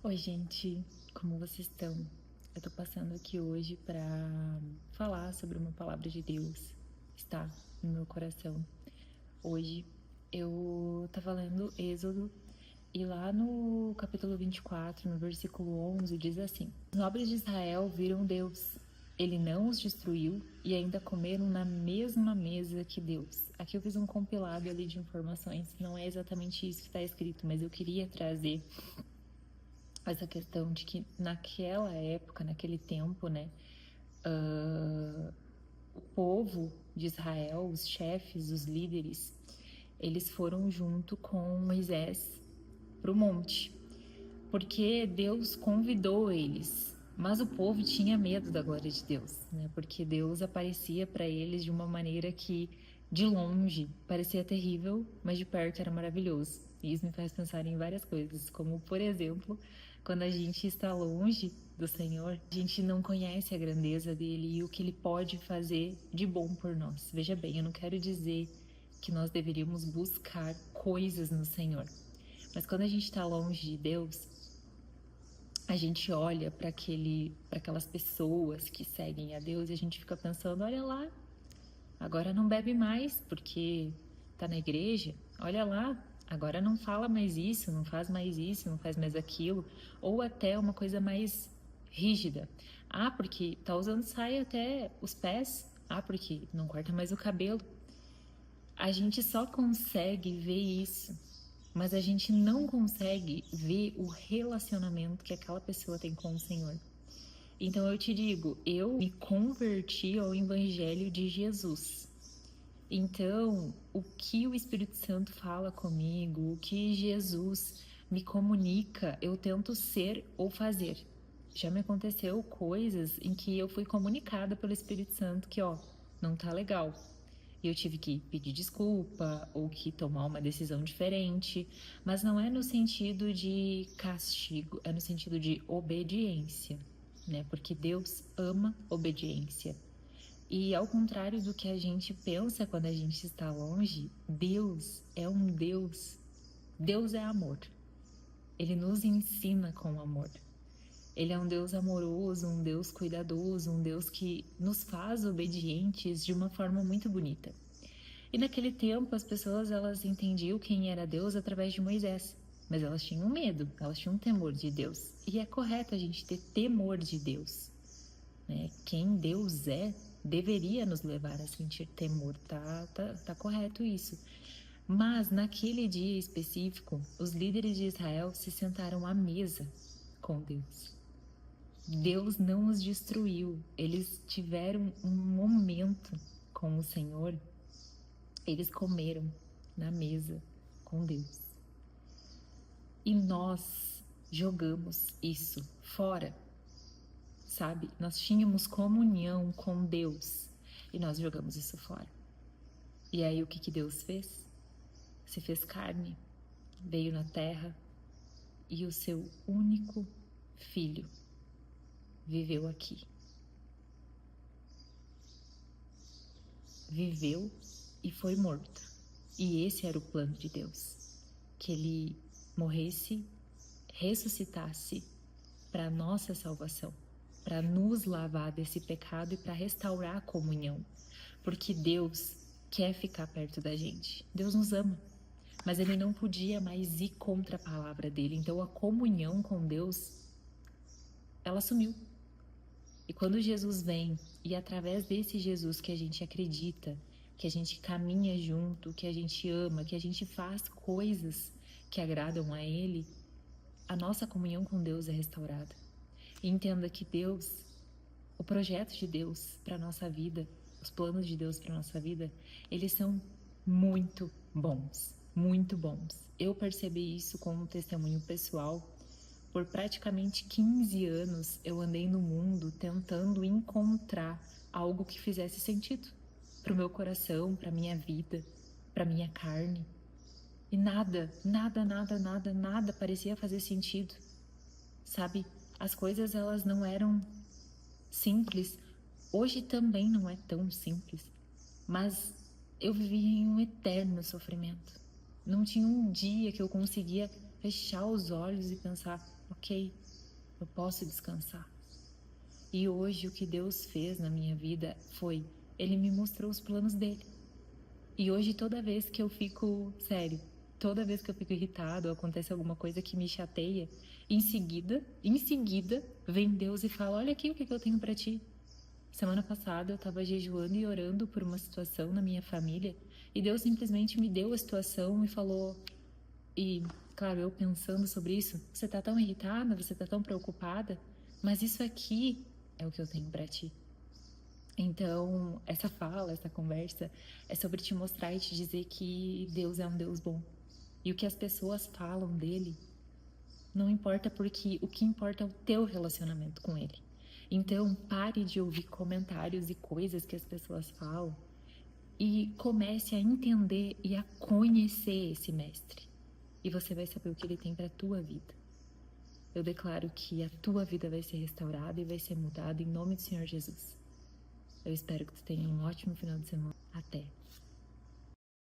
Oi, gente, como vocês estão? Eu tô passando aqui hoje para falar sobre uma palavra de Deus que está no meu coração. Hoje eu tava lendo Êxodo e lá no capítulo 24, no versículo 11, diz assim: Os nobres de Israel viram Deus. Ele não os destruiu e ainda comeram na mesma mesa que Deus. Aqui eu fiz um compilado ali de informações, não é exatamente isso que está escrito, mas eu queria trazer essa questão de que naquela época, naquele tempo, né, o povo de Israel, os chefes, os líderes, eles foram junto com Moisés para o monte, porque Deus convidou eles. Mas o povo tinha medo da glória de Deus, né? Porque Deus aparecia para eles de uma maneira que, de longe, parecia terrível, mas de perto era maravilhoso. E isso me faz pensar em várias coisas, como, por exemplo, quando a gente está longe do Senhor, a gente não conhece a grandeza dele e o que ele pode fazer de bom por nós. Veja bem, eu não quero dizer que nós deveríamos buscar coisas no Senhor, mas quando a gente está longe de Deus, a gente olha para aquelas pessoas que seguem a Deus e a gente fica pensando, olha lá, agora não bebe mais porque tá na igreja. Olha lá, agora não fala mais isso, não faz mais isso, não faz mais aquilo, ou até uma coisa mais rígida. Ah, porque tá usando saia até os pés. Ah, porque não corta mais o cabelo. A gente só consegue ver isso, mas a gente não consegue ver o relacionamento que aquela pessoa tem com o Senhor. Então eu te digo, eu me converti ao Evangelho de Jesus. Então, o que o Espírito Santo fala comigo, o que Jesus me comunica, eu tento ser ou fazer. Já me aconteceu coisas em que eu fui comunicada pelo Espírito Santo que, ó, não tá legal. E eu tive que pedir desculpa ou que tomar uma decisão diferente, mas não é no sentido de castigo, é no sentido de obediência, né? Porque Deus ama obediência. E ao contrário do que a gente pensa quando a gente está longe, Deus é um Deus. Deus é amor. Ele nos ensina com amor. Ele é um Deus amoroso, um Deus cuidadoso, um Deus que nos faz obedientes de uma forma muito bonita. E naquele tempo as pessoas elas entendiam quem era Deus através de Moisés, mas elas tinham medo, elas tinham temor de Deus. E é correto a gente ter temor de Deus, né? Quem Deus é deveria nos levar a sentir temor, tá correto isso. Mas naquele dia específico, os líderes de Israel se sentaram à mesa com Deus. Deus não os destruiu, eles tiveram um momento com o Senhor, eles comeram na mesa com Deus. E nós jogamos isso fora, sabe? Nós tínhamos comunhão com Deus e nós jogamos isso fora. E aí o que Deus fez? Se fez carne, veio na terra e o seu único filho viveu aqui. Viveu e foi morto. E esse era o plano de Deus, que ele morresse, ressuscitasse para nossa salvação, para nos lavar desse pecado e para restaurar a comunhão, porque Deus quer ficar perto da gente. Deus nos ama, mas ele não podia mais ir contra a palavra dele. Então a comunhão com Deus, ela sumiu. E quando Jesus vem, e através desse Jesus que a gente acredita, que a gente caminha junto, que a gente ama, que a gente faz coisas que agradam a Ele, a nossa comunhão com Deus é restaurada. E entenda que Deus, o projeto de Deus para a nossa vida, os planos de Deus para a nossa vida, eles são muito bons, muito bons. Eu percebi isso com um testemunho pessoal. Por praticamente 15 anos eu andei no mundo tentando encontrar algo que fizesse sentido para o meu coração, para minha vida, para minha carne. E nada parecia fazer sentido. Sabe? As coisas elas não eram simples. Hoje também não é tão simples. Mas eu vivia em um eterno sofrimento. Não tinha um dia que eu conseguia fechar os olhos e pensar: ok, eu posso descansar. E hoje o que Deus fez na minha vida foi, Ele me mostrou os planos dele. E hoje toda vez que eu fico, sério, toda vez que eu fico irritado ou acontece alguma coisa que me chateia, em seguida, vem Deus e fala, olha aqui o que eu tenho para ti. Semana passada eu estava jejuando e orando por uma situação na minha família e Deus simplesmente me deu a situação e falou, e claro, eu pensando sobre isso, você tá tão irritada, você tá tão preocupada, mas isso aqui é o que eu tenho para ti. Então, essa fala, essa conversa é sobre te mostrar e te dizer que Deus é um Deus bom. E o que as pessoas falam dele não importa, porque o que importa é o teu relacionamento com ele. Então, pare de ouvir comentários e coisas que as pessoas falam e comece a entender e a conhecer esse mestre. E você vai saber o que ele tem para a tua vida. Eu declaro que a tua vida vai ser restaurada e vai ser mudada em nome do Senhor Jesus. Eu espero que tu tenha um ótimo final de semana. Até!